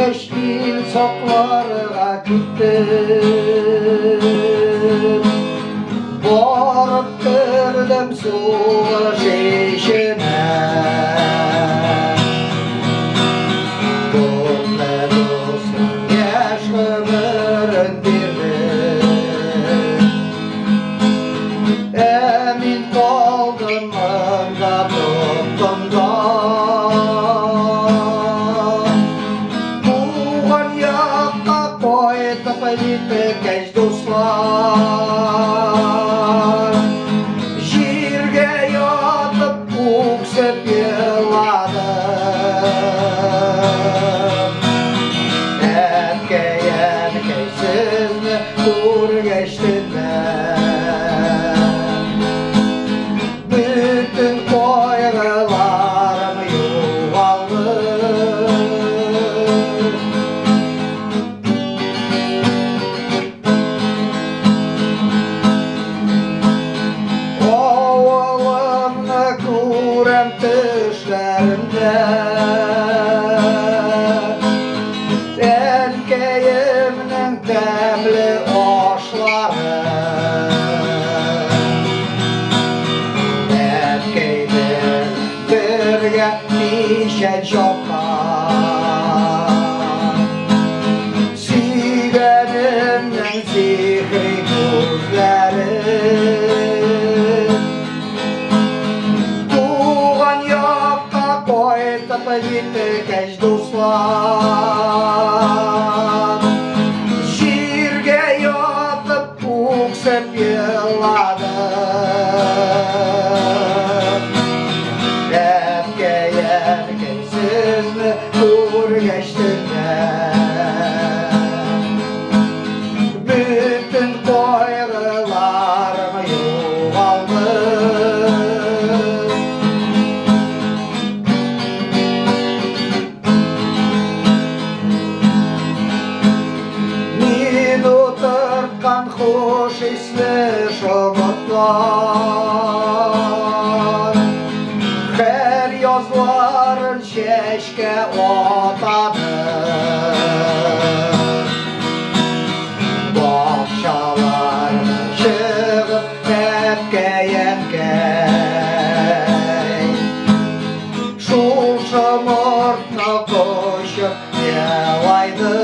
Geçtiğim soklarga gittim, barıp kirdim sular şişine. Do'stla do'stlar yaş ömürün dirdim, emin kaldım mında tuttumda. Gitmekteş dostlar, jirge yatıp uksep yıladım. Etkeyen keysizmi kur geçtiler, bütün koygularım yuvaldı. Düşlerimde enkeyimnin temli oşları, enkeydir birge nişe çokar, sigarimnin zihri gözleri. Gitmekteş dostlar, jirge yatıp uksep yıladım. Etkeyen keysizmi kur geçtiler, bütün koygularım yuvaldı. Hoş isli şumutlar, her yazların şeşke otadı. Bahçalarına çıkıp etkeyen key, şu şumurtna koşup yelaydı.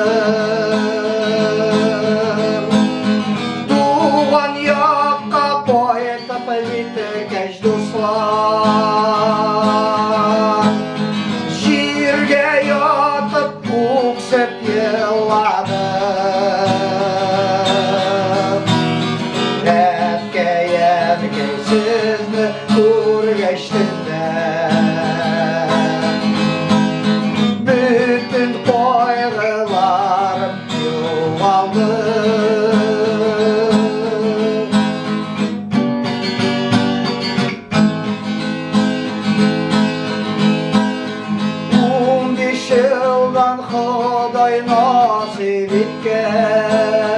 Gitmekteş dostlar, jirge yatıp uksep yıladım. Etkeyen keysizmi kur geçtiler, bütün koygularım yuvaldı. Xudoy nasip etgach,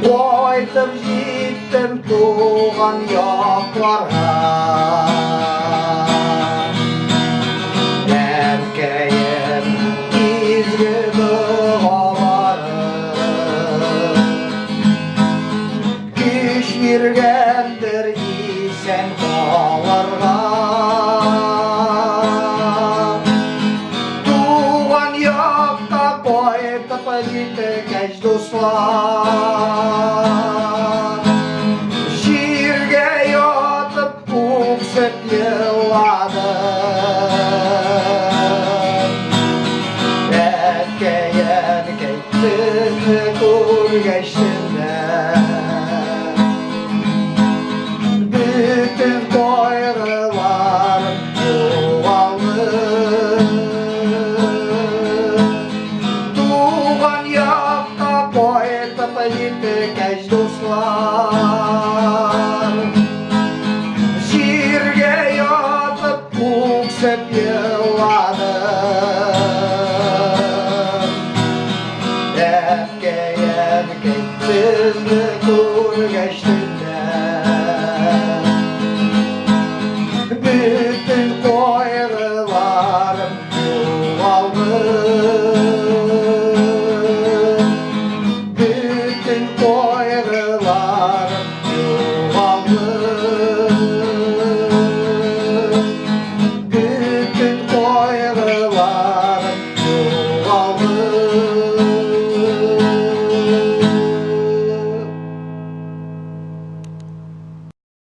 qaytib yetdim tug'an yoqlarga. Erkayim ezgi duolarim, kuch bergandir esen qolarga. Gitmekteş dostlar, jirge yatıp uksep yıladım. Etkeyen keysizmi kur geçtiler, bütün Язмышы